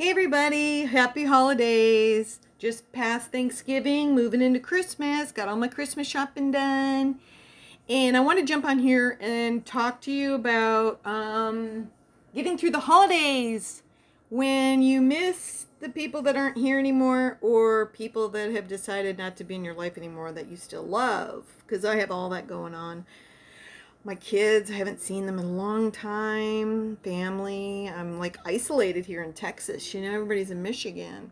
Hey everybody, happy holidays. Just past Thanksgiving, moving into Christmas, got all my Christmas shopping done. And I want to jump on here and talk to you about getting through the holidays when you miss the people that aren't here anymore or people that have decided not to be in your life anymore that you still love. Because I have all that going on. My kids, I haven't seen them in a long time. Family, I'm like isolated here in Texas. Everybody's in Michigan.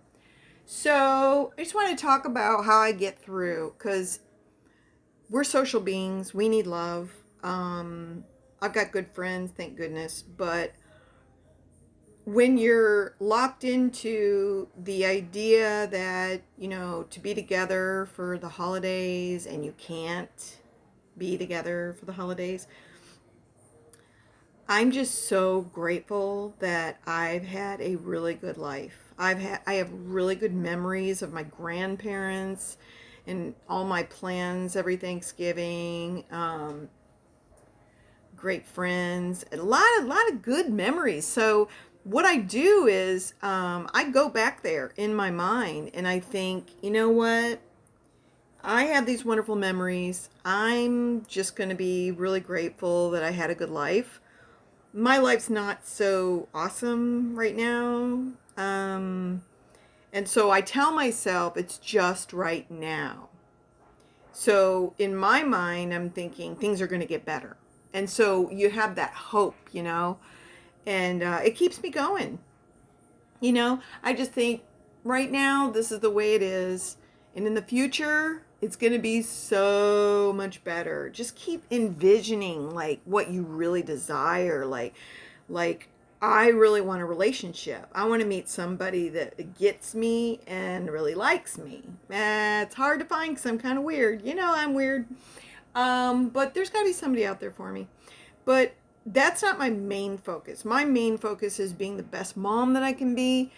So I just want to talk about how I get through because we're social beings. We need love. I've got good friends, thank goodness. But when you're locked into the idea that, to be together for the holidays and you can't be together for the holidays, I'm just so grateful that I've had a really good life. I have really good memories of my grandparents and all my plans every Thanksgiving. Great friends, a lot of good memories. So what I do is I go back there in my mind and I think, you know what? I have these wonderful memories. I'm just going to be really grateful that I had a good life. My life's not so awesome right now. And so I tell myself it's just right now. So in my mind, I'm thinking things are going to get better. And so you have that hope, and it keeps me going. I just think right now, this is the way it is. And in the future, it's going to be so much better. Just keep envisioning like what you really desire. Like I really want a relationship. I want to meet somebody that gets me and really likes me. It's hard to find because I'm kind of weird. I'm weird. But there's got to be somebody out there for me. But that's not my main focus. My main focus is being the best mom that I can be.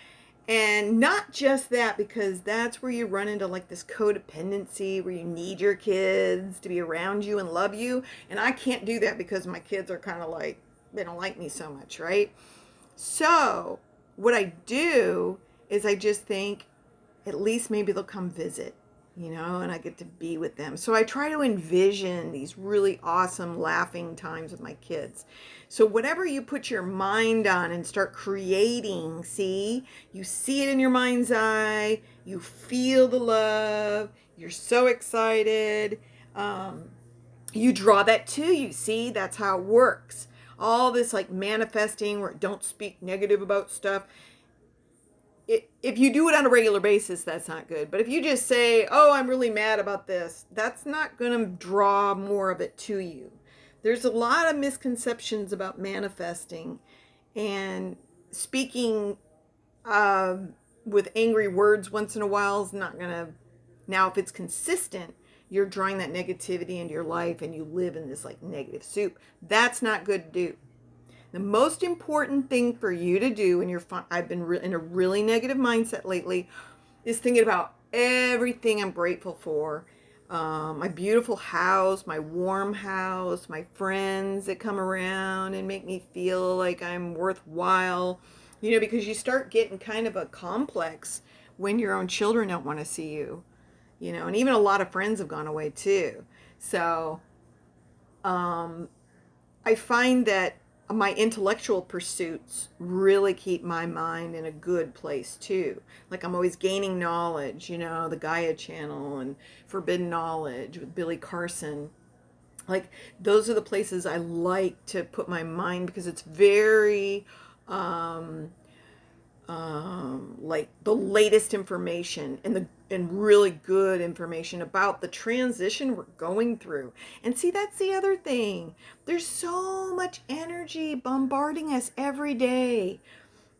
And not just that, because that's where you run into like this codependency where you need your kids to be around you and love you. And I can't do that because my kids are kind of like, they don't like me so much, right? So what I do is I just think at least maybe they'll come visit, and I get to be with them. So I try to envision these really awesome laughing times with my kids. So whatever you put your mind on and start creating, you see it in your mind's eye, you feel the love, you're so excited. You draw that to you. See, that's how it works. All this like manifesting where don't speak negative about stuff. If you do it on a regular basis, that's not good. But if you just say, oh, I'm really mad about this, that's not going to draw more of it to you. There's a lot of misconceptions about manifesting and speaking with angry words once in a while is not going to. Now, if it's consistent, you're drawing that negativity into your life and you live in this like negative soup. That's not good to do. The most important thing for you to do when I've been in a really negative mindset lately, is thinking about everything I'm grateful for. My beautiful house, my warm house, my friends that come around and make me feel like I'm worthwhile. Because you start getting kind of a complex when your own children don't want to see you. And even a lot of friends have gone away too. So I find that my intellectual pursuits really keep my mind in a good place too. Like I'm always gaining knowledge, the Gaia channel and Forbidden Knowledge with Billy Carson. Like those are the places I like to put my mind because it's very like the latest information and really good information about the transition we're going through. And see, that's the other thing. There's so much energy bombarding us every day,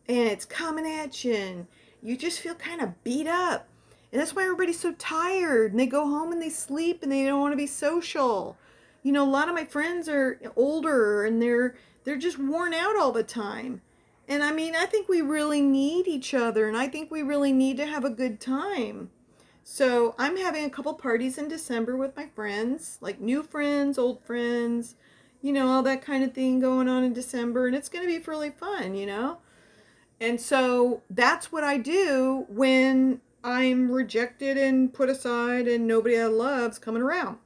and it's coming at you, and you just feel kind of beat up. And that's why everybody's so tired, and they go home and they sleep, and they don't want to be social. A lot of my friends are older, and they're just worn out all the time. And I mean, I think we really need each other, and I think we really need to have a good time. So I'm having a couple parties in December with my friends, like new friends, old friends, all that kind of thing going on in December. And it's going to be really fun. And so that's what I do when I'm rejected and put aside and nobody I love's coming around.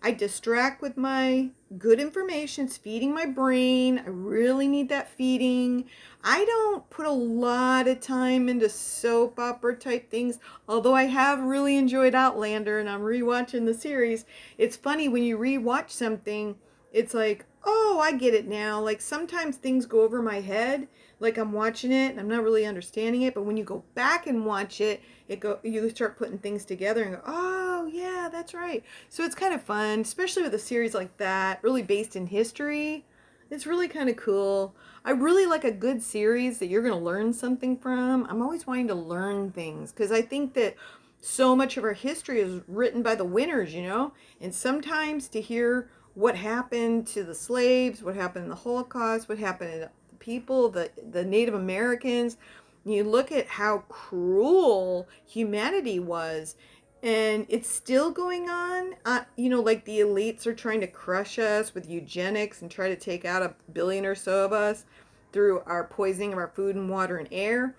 I distract with my good information. It's feeding my brain. I really need that feeding. I don't put a lot of time into soap opera type things, although I have really enjoyed Outlander and I'm rewatching the series. It's funny when you rewatch something, it's like, oh, I get it now. Like sometimes things go over my head, like I'm watching it and I'm not really understanding it, but when you go back and watch it, you start putting things together and go, oh yeah, that's right. So it's kind of fun, especially with a series like that, really based in history. It's really kind of cool. I really like a good series that you're going to learn something from. I'm always wanting to learn things because I think that so much of our history is written by the winners, you know? And sometimes to hear what happened to the slaves, what happened in the Holocaust, what happened to the people, the Native Americans, you look at how cruel humanity was, and it's still going on. Like the elites are trying to crush us with eugenics and try to take out 1 billion or so of us through our poisoning of our food and water and air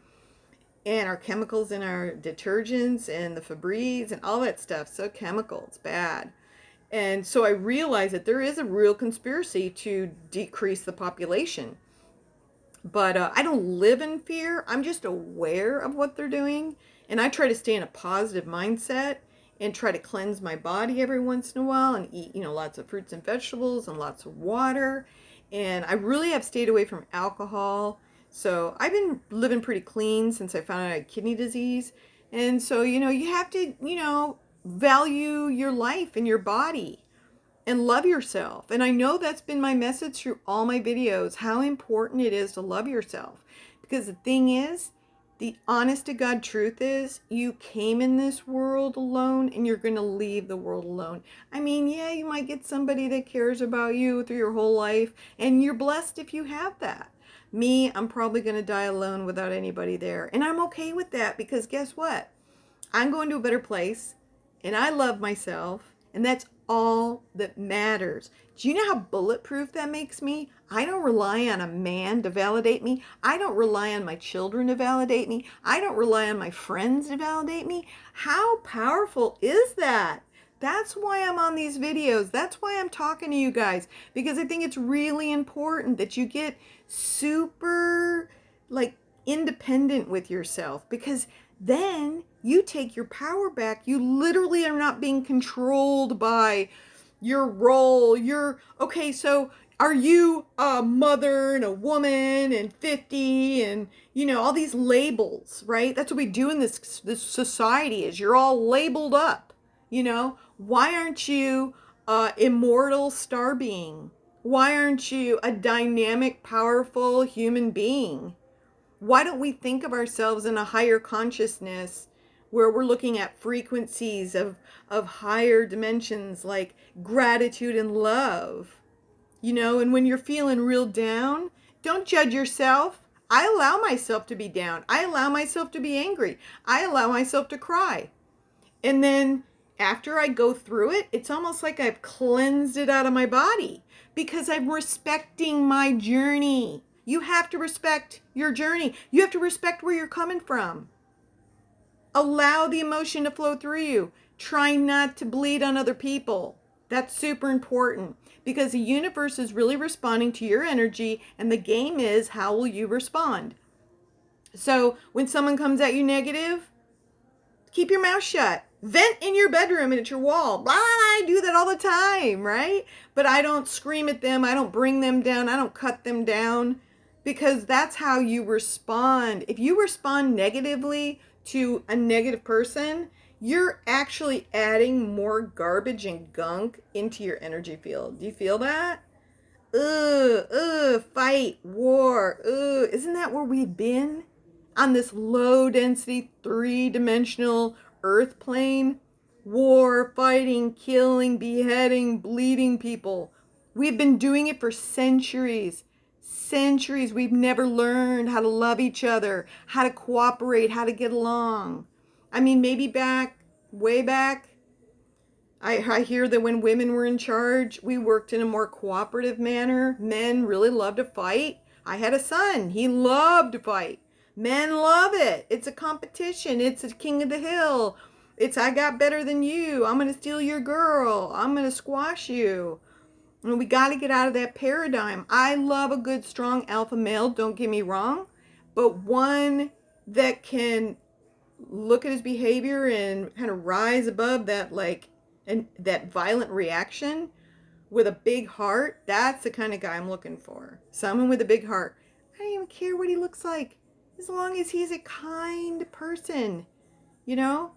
and our chemicals in our detergents and the Febreze and all that stuff. So chemical, it's bad. And so I realized that there is a real conspiracy to decrease the population. But I don't live in fear. I'm just aware of what they're doing. And I try to stay in a positive mindset and try to cleanse my body every once in a while and eat, lots of fruits and vegetables and lots of water. And I really have stayed away from alcohol. So I've been living pretty clean since I found out I had kidney disease. And so, you have to, value your life and your body and love yourself. And I know that's been my message through all my videos, how important it is to love yourself. Because the thing is, the honest to God truth is, you came in this world alone and you're going to leave the world alone. I mean, yeah, you might get somebody that cares about you through your whole life, and you're blessed if you have that. Me, I'm probably going to die alone without anybody there. And I'm okay with that because guess what? I'm going to a better place and I love myself, and that's all that matters. Do you know how bulletproof that makes me? I don't rely on a man to validate me. I don't rely on my children to validate me. I don't rely on my friends to validate me. How powerful is that? That's why I'm on these videos. That's why I'm talking to you guys, because I think it's really important that you get super independent with yourself, because then you take your power back. You literally are not being controlled by your role. Okay, so are you a mother and a woman and 50 and all these labels, right? That's what we do in this society, is you're all labeled up. Why aren't you immortal star being? Why aren't you a dynamic, powerful human being? Why don't we think of ourselves in a higher consciousness where we're looking at frequencies of higher dimensions like gratitude and love? And when you're feeling real down, don't judge yourself. I allow myself to be down. I allow myself to be angry. I allow myself to cry. And then after I go through it, it's almost like I've cleansed it out of my body because I'm respecting my journey. You have to respect your journey. You have to respect where you're coming from. Allow the emotion to flow through you. Try not to bleed on other people. That's super important because the universe is really responding to your energy, and the game is, how will you respond? So when someone comes at you negative, keep your mouth shut. Vent in your bedroom and at your wall. Blah, I do that all the time, right? But I don't scream at them. I don't bring them down. I don't cut them down, because that's how you respond. If you respond negatively to a negative person, you're actually adding more garbage and gunk into your energy field. Do you feel that? Fight, war, isn't that where we've been? On this low density, 3-dimensional earth plane? War, fighting, killing, beheading, bleeding people. We've been doing it for centuries. Centuries. We've never learned how to love each other, how to cooperate, how to get along. I mean, maybe way back, I hear that when women were in charge, we worked in a more cooperative manner. Men really loved to fight. I had a son. He loved to fight. Men love it. It's a competition. It's a king of the hill. It's I got better than you. I'm going to steal your girl. I'm going to squash you. And we got to get out of that paradigm. I love a good, strong alpha male, don't get me wrong, but one that can look at his behavior and kind of rise above that, and that violent reaction with a big heart. That's the kind of guy I'm looking for. Someone with a big heart. I don't even care what he looks like, as long as he's a kind person, you know?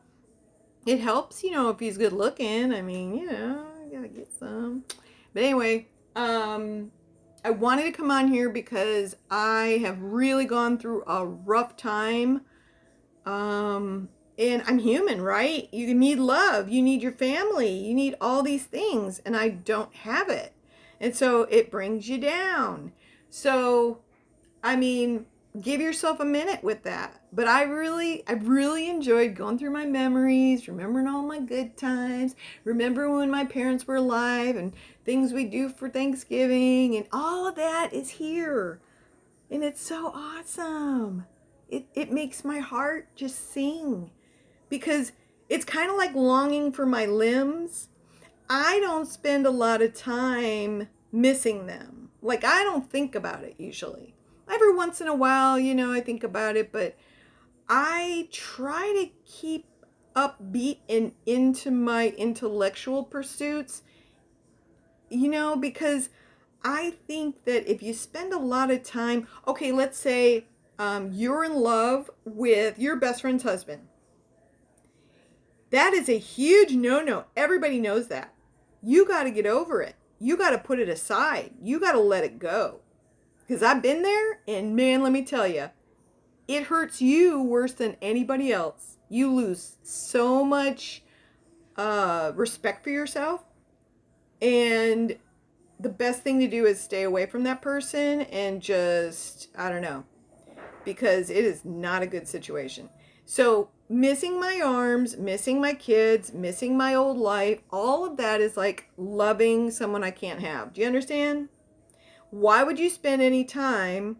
It helps, if he's good looking. I mean, I gotta get some. But anyway, I wanted to come on here because I have really gone through a rough time. And I'm human, right? You need love. You need your family. You need all these things. And I don't have it. And so it brings you down. So, I mean, give yourself a minute with that. But I really enjoyed going through my memories, remembering all my good times, remember when my parents were alive and things we do for Thanksgiving, and all of that is here. And it's so awesome. It makes my heart just sing, because it's kind of like longing for my limbs. I don't spend a lot of time missing them. Like, I don't think about it usually. Every once in a while, I think about it, but I try to keep upbeat and into my intellectual pursuits, because I think that if you spend a lot of time, okay, let's say you're in love with your best friend's husband. That is a huge no-no. Everybody knows that. You got to get over it. You got to put it aside. You got to let it go. Because I've been there, and man, let me tell you, it hurts you worse than anybody else. You lose so much respect for yourself. And the best thing to do is stay away from that person and just, I don't know, because it is not a good situation. So missing my arms, missing my kids, missing my old life, all of that is like loving someone I can't have. Do you understand? Why would you spend any time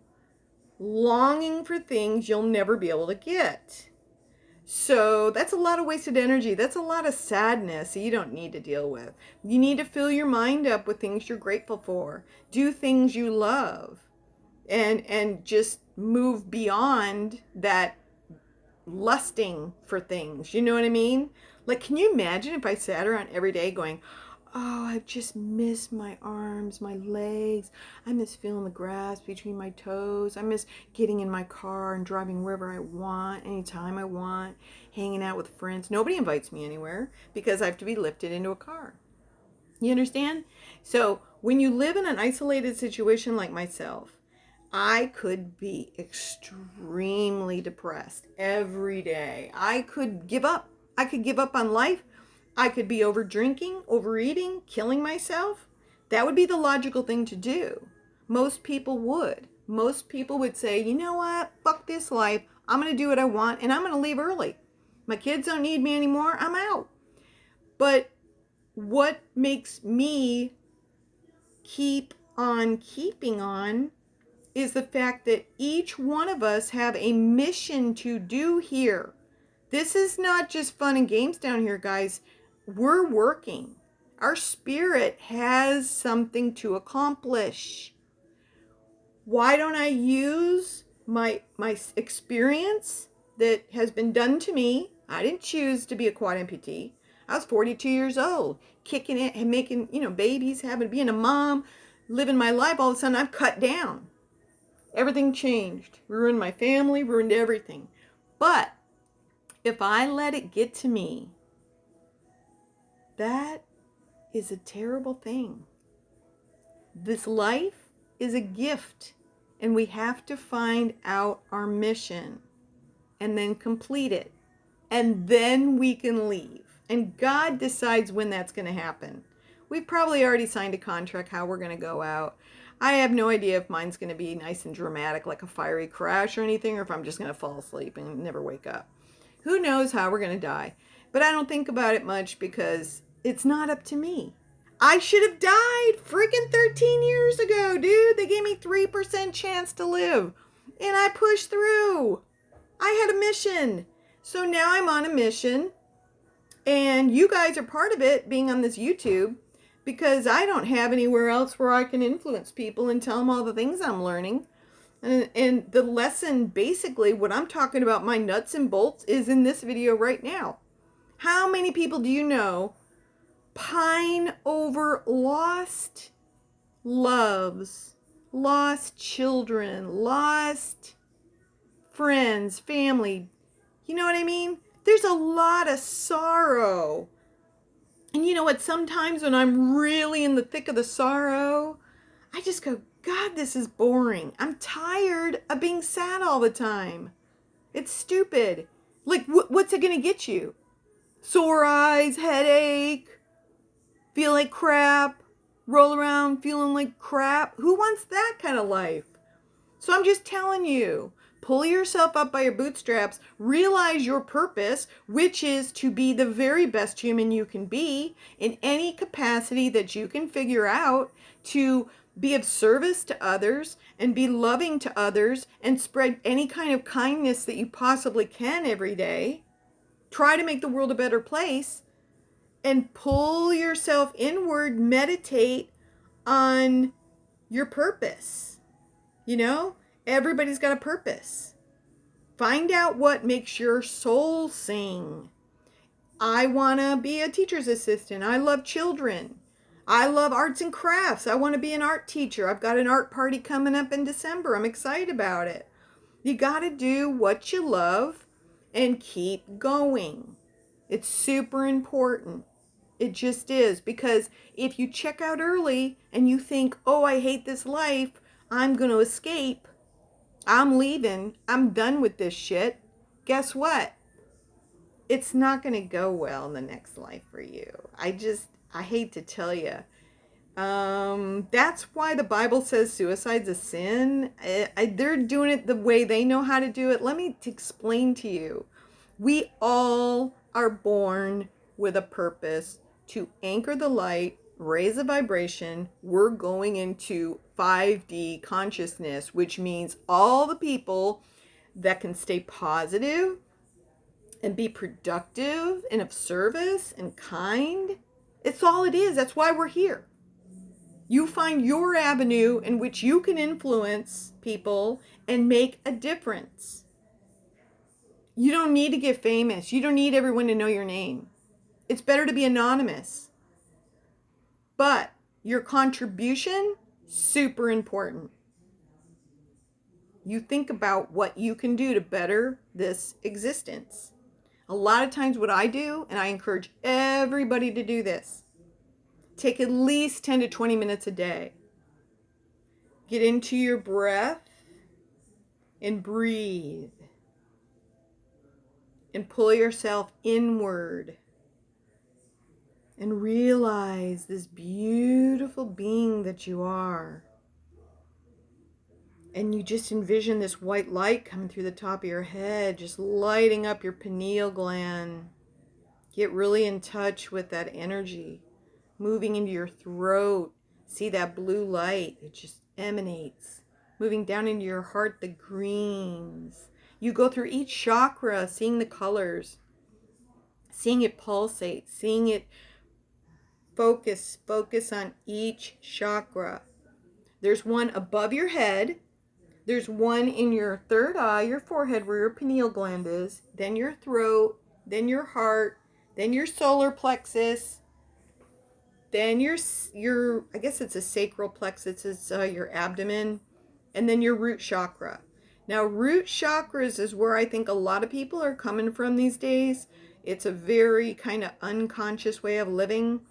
longing for things you'll never be able to get? So that's a lot of wasted energy. That's a lot of sadness that you don't need to deal with. You need to fill your mind up with things you're grateful for. Do things you love. And just move beyond that lusting for things. You know what I mean? Like, can you imagine if I sat around every day going, oh, I just miss my arms, my legs. I miss feeling the grass between my toes. I miss getting in my car and driving wherever I want, anytime I want, hanging out with friends. Nobody invites me anywhere because I have to be lifted into a car. You understand? So when you live in an isolated situation like myself, I could be extremely depressed every day. I could give up. I could give up on life. I could be over drinking, overeating, killing myself. That would be the logical thing to do. Most people would. Most people would say, you know what? Fuck this life. I'm going to do what I want, and I'm going to leave early. My kids don't need me anymore. I'm out. But what makes me keep on keeping on is the fact that each one of us have a mission to do here. This is not just fun and games down here, guys. We're working. Our spirit has something to accomplish. Why don't I use my experience that has been done to me? I didn't choose to be a quad amputee. I was 42 years old, kicking it and making, babies, being a mom, living my life. All of a sudden, I've cut down. Everything changed. Ruined my family, ruined everything. But if I let it get to me, that is a terrible thing. This life is a gift, and we have to find out our mission and then complete it. And then we can leave. And God decides when that's going to happen. We've probably already signed a contract how we're going to go out. I have no idea if mine's going to be nice and dramatic like a fiery crash or anything, or if I'm just going to fall asleep and never wake up. Who knows how we're going to die? But I don't think about it much because it's not up to me. I should have died freaking 13 years ago, dude. They gave me 3% chance to live. And I pushed through. I had a mission. So now I'm on a mission. And you guys are part of it, being on this YouTube, because I don't have anywhere else where I can influence people and tell them all the things I'm learning. And the lesson, basically, what I'm talking about, my nuts and bolts, is in this video right now. How many people do you know pine over lost loves, lost children, lost friends, family? You know what I mean? There's a lot of sorrow. And you know what? Sometimes when I'm really in the thick of the sorrow, I just go, God, this is boring. I'm tired of being sad all the time. It's stupid. Like, what's it going to get you? Sore eyes, headache, feel like crap, roll around feeling like crap. Who wants that kind of life? So I'm just telling you, pull yourself up by your bootstraps, realize your purpose, which is to be the very best human you can be in any capacity that you can figure out, to be of service to others and be loving to others and spread any kind of kindness that you possibly can every day. Try to make the world a better place and pull yourself inward, meditate on your purpose. You know, everybody's got a purpose. Find out what makes your soul sing. I want to be a teacher's assistant. I love children. I love arts and crafts. I want to be an art teacher. I've got an art party coming up in December. I'm excited about it. You got to do what you love and keep going. It's super important. It just is, because if you check out early and you think, oh, I hate this life, I'm going to escape, I'm leaving, I'm done with this shit, guess what? It's not going to go well in the next life for you. I hate to tell you. That's why the Bible says suicide's a sin. They're doing it the way they know how to do it. Let me explain to you. We all are born with a purpose to anchor the light, raise the vibration. We're going into 5D consciousness, which means all the people that can stay positive and be productive and of service and kind. It's all it is. That's why we're here. You find your avenue in which you can influence people and make a difference. You don't need to get famous. You don't need everyone to know your name. It's better to be anonymous. But your contribution, super important. You think about what you can do to better this existence. A lot of times what I do, and I encourage everybody to do this, take at least 10 to 20 minutes a day. Get into your breath and breathe. And pull yourself inward. And realize this beautiful being that you are. And you just envision this white light coming through the top of your head, just lighting up your pineal gland. Get really in touch with that energy, moving into your throat. See that blue light, it just emanates. Moving down into your heart, the greens. You go through each chakra, seeing the colors, seeing it pulsate, seeing it focus on each chakra. There's one above your head. There's one in your third eye, your forehead, where your pineal gland is. Then your throat, then your heart, then your solar plexus. Then your I guess it's a sacral plexus, it's your abdomen. And then your root chakra. Now, root chakras is where I think a lot of people are coming from these days. It's a very kind of unconscious way of living.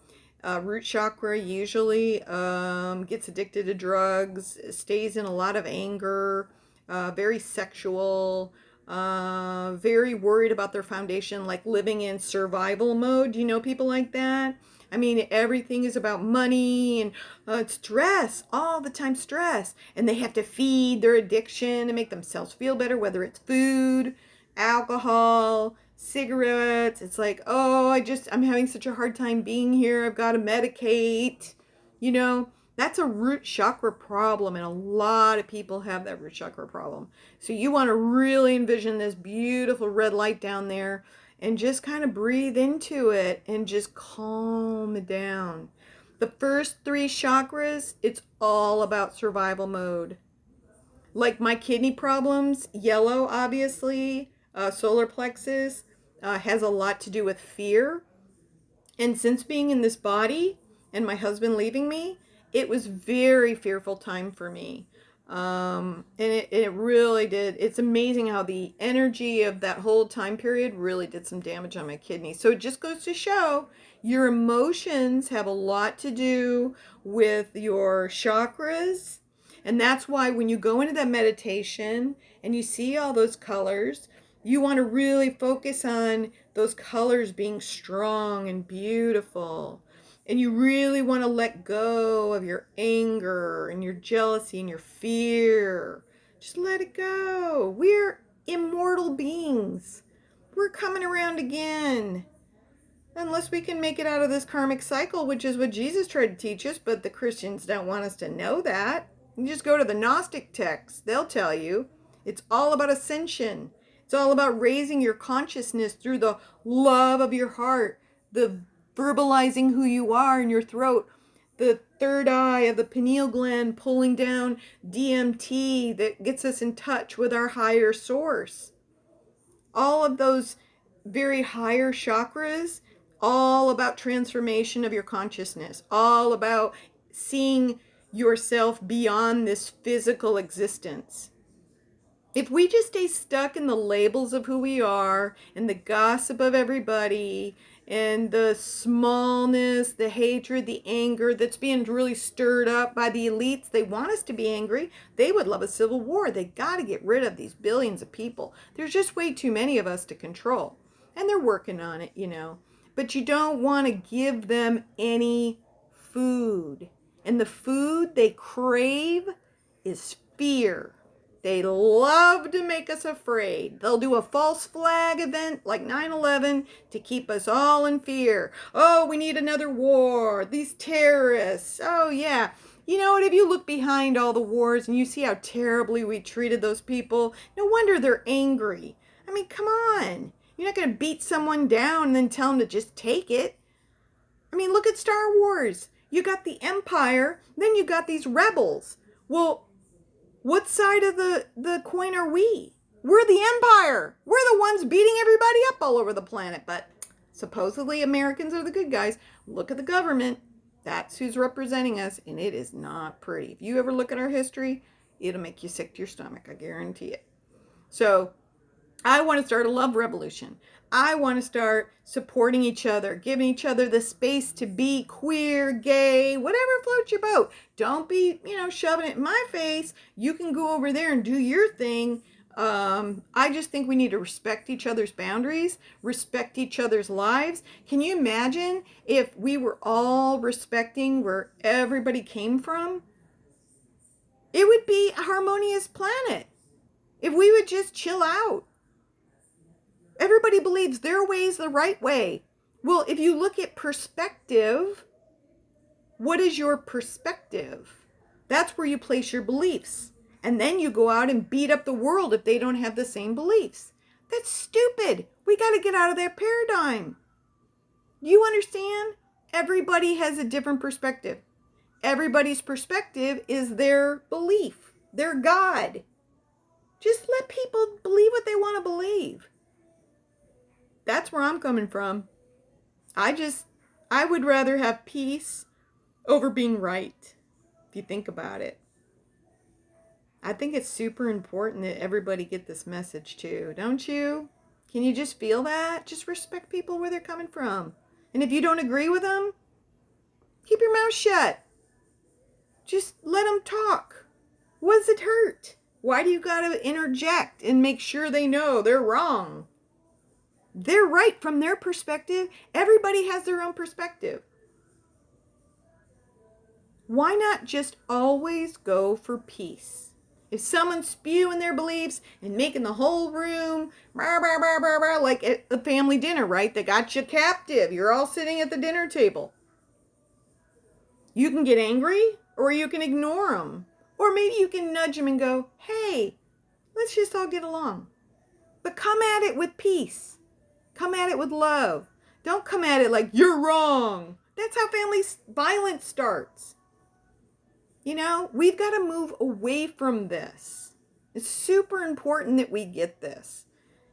Root chakra usually gets addicted to drugs, stays in a lot of anger, very sexual, very worried about their foundation, like living in survival mode. Do you know people like that? I mean, everything is about money and stress, all the time stress. And they have to feed their addiction and make themselves feel better, whether it's food, alcohol, cigarettes. It's like, oh, I'm having such a hard time being here. I've got to medicate. You know, That's a root chakra problem, and a lot of people have that root chakra problem. So you want to really envision this beautiful red light down there and just kind of breathe into it and just calm it down. The first three chakras, it's all about survival mode. Like my kidney problems, yellow, obviously, solar plexus, has a lot to do with fear. And since being in this body and my husband leaving me, it was very fearful time for me. And it really did. It's amazing how the energy of that whole time period really did some damage on my kidneys. So it just goes to show your emotions have a lot to do with your chakras. And that's why when you go into that meditation and you see all those colors, you want to really focus on those colors being strong and beautiful. And you really want to let go of your anger and your jealousy and your fear. Just let it go. We're immortal beings. We're coming around again. Unless we can make it out of this karmic cycle, which is what Jesus tried to teach us, but the Christians don't want us to know that. You just go to the Gnostic texts. They'll tell you. It's all about ascension. It's all about raising your consciousness through the love of your heart, the verbalizing who you are in your throat, the third eye of the pineal gland pulling down DMT that gets us in touch with our higher source. All of those very higher chakras, all about transformation of your consciousness, all about seeing yourself beyond this physical existence. If we just stay stuck in the labels of who we are and the gossip of everybody and the smallness, the hatred, the anger that's being really stirred up by the elites, they want us to be angry. They would love a civil war. They got to get rid of these billions of people. There's just way too many of us to control. And they're working on it, you know. But you don't want to give them any food. And the food they crave is fear. They love to make us afraid. They'll do a false flag event like 9/11 to keep us all in fear. Oh, we need another war. These terrorists. Oh, yeah. You know what? If you look behind all the wars and you see how terribly we treated those people, no wonder they're angry. I mean, come on. You're not going to beat someone down and then tell them to just take it. I mean, look at Star Wars. You got the Empire, then you got these rebels. Well, what side of the coin are we? We're the Empire. We're the ones beating everybody up all over the planet. But supposedly Americans are the good guys. Look at the government. That's who's representing us, and it is not pretty. If you ever look at our history, it'll make you sick to your stomach. I guarantee it. So I want to start a love revolution. I want to start supporting each other, giving each other the space to be queer, gay, whatever floats your boat. Don't be, shoving it in my face. You can go over there and do your thing. I just think we need to respect each other's boundaries, respect each other's lives. Can you imagine if we were all respecting where everybody came from? It would be a harmonious planet. If we would just chill out. Everybody believes their way is the right way. Well, if you look at perspective, what is your perspective? That's where you place your beliefs. And then you go out and beat up the world if they don't have the same beliefs. That's stupid. We got to get out of that paradigm. You understand? Everybody has a different perspective. Everybody's perspective is their belief, their God. Just let people believe what they want to believe. That's where I'm coming from. I would rather have peace over being right, if you think about it. I think it's super important that everybody get this message too, don't you? Can you just feel that? Just respect people where they're coming from. And if you don't agree with them, keep your mouth shut. Just let them talk. What does it hurt? Why do you gotta interject and make sure they know they're wrong? They're right from their perspective. Everybody has their own perspective. Why not just always go for peace? If someone's spewing their beliefs and making the whole room rah, rah, rah, rah, rah, like at the family dinner, right? They got you captive. You're all sitting at the dinner table. You can get angry. or you can ignore them. Or maybe you can nudge them and go, hey, let's just all get along. But come at it with peace. Come at it with love. Don't come at it like you're wrong. That's how family violence starts. You know, we've got to move away from this. It's super important that we get this.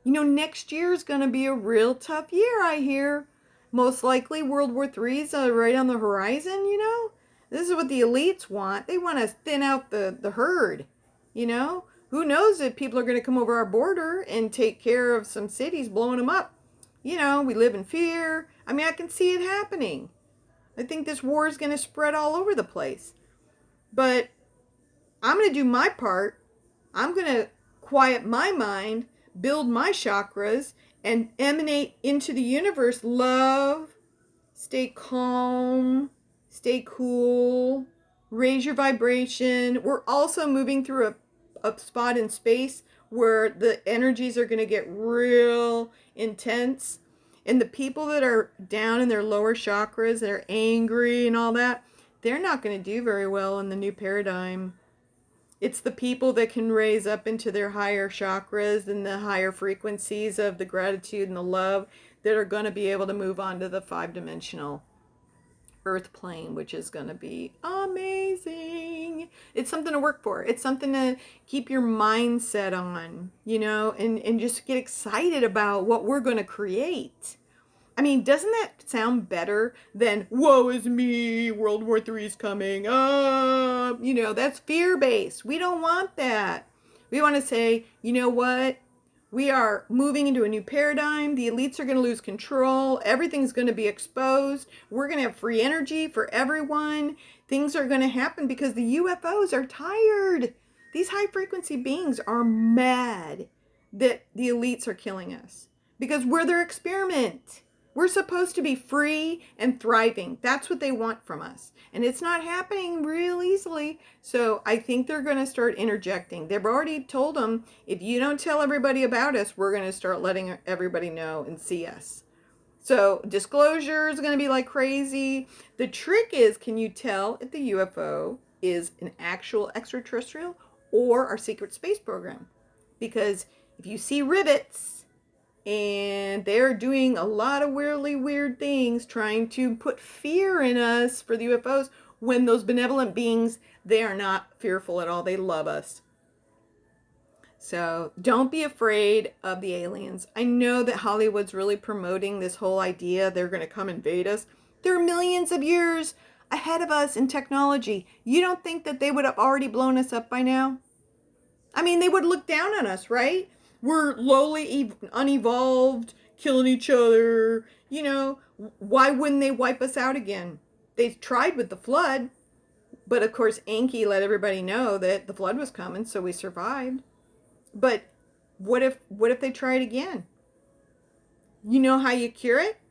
You know, next year is going to be a real tough year, I hear. Most likely World War III is right on the horizon, you know. This is what the elites want. They want to thin out the herd, you know. Who knows if people are going to come over our border and take care of some cities, blowing them up. You know, we live in fear. I mean, I can see it happening. I think this war is going to spread all over the place. But I'm going to do my part. I'm going to quiet my mind, build my chakras, and emanate into the universe love. Stay calm. Stay cool. Raise your vibration. We're also moving through a spot in space where the energies are going to get real intense. And the people that are down in their lower chakras, that are angry and all that, they're not going to do very well in the new paradigm. It's the people that can raise up into their higher chakras and the higher frequencies of the gratitude and the love that are going to be able to move on to the 5-dimensional earth plane, which is going to be amazing. It's something to work for. It's something to keep your mindset on, you know, and just get excited about what we're going to create. I mean, doesn't that sound better than, woe is me, World War III is coming, you know, that's fear-based. We don't want that. We want to say, you know what? We are moving into a new paradigm. The elites are going to lose control. Everything's going to be exposed. We're going to have free energy for everyone. Things are going to happen because the UFOs are tired. These high-frequency beings are mad that the elites are killing us because we're their experiment. We're supposed to be free and thriving. That's what they want from us. And it's not happening real easily. So I think they're going to start interjecting. They've already told them, if you don't tell everybody about us, we're going to start letting everybody know and see us. So disclosure is going to be like crazy. The trick is, can you tell if the UFO is an actual extraterrestrial or our secret space program? Because if you see rivets, and they're doing a lot of weirdly weird things, trying to put fear in us for the UFOs, when those benevolent beings, they are not fearful at all. They love us. So don't be afraid of the aliens. I know that Hollywood's really promoting this whole idea they're going to come invade us. They're millions of years ahead of us in technology. You don't think that they would have already blown us up by now? I mean, they would look down on us, right? We're lowly, unevolved, killing each other. You know, why wouldn't they wipe us out again? They tried with the flood, but of course Enki let everybody know that the flood was coming, so we survived. But what if they tried again? You know how you cure it?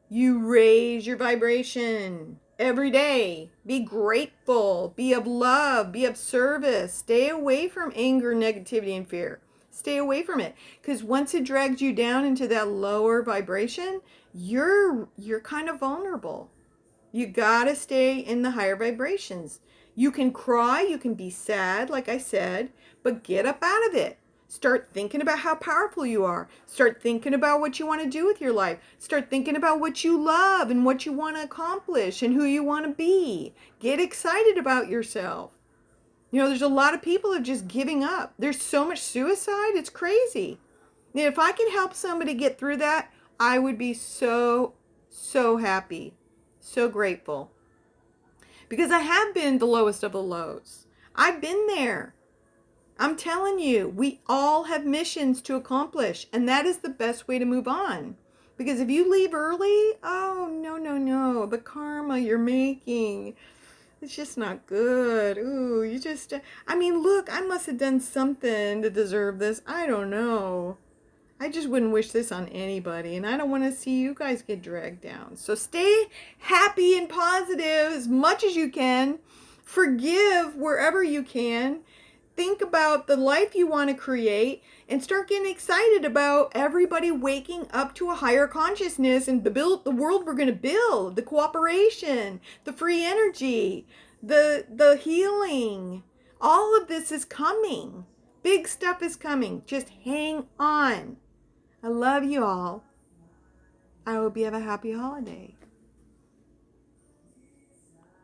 You raise your vibration every day. Be grateful. Be of love. Be of service. Stay away from anger, negativity, and fear. Stay away from it. Because once it drags you down into that lower vibration, you're kind of vulnerable. You gotta stay in the higher vibrations. You can cry, you can be sad, like I said, but get up out of it. Start thinking about how powerful you are. Start thinking about what you want to do with your life. Start thinking about what you love and what you want to accomplish and who you want to be. Get excited about yourself. You know, there's a lot of people that are just giving up. There's so much suicide. It's crazy. And if I can help somebody get through that, I would be so happy. So grateful. Because I have been the lowest of the lows. I've been there. I'm telling you, we all have missions to accomplish, and that is the best way to move on. Because if you leave early, oh, no, the karma you're making, it's just not good. Ooh, look, I must have done something to deserve this. I don't know. I just wouldn't wish this on anybody, and I don't want to see you guys get dragged down. So stay happy and positive as much as you can. Forgive wherever you can. Think about the life you want to create and start getting excited about everybody waking up to a higher consciousness and the world we're going to build, the cooperation, the free energy, the healing. All of this is coming. Big stuff is coming. Just hang on. I love you all. I hope you have a happy holiday.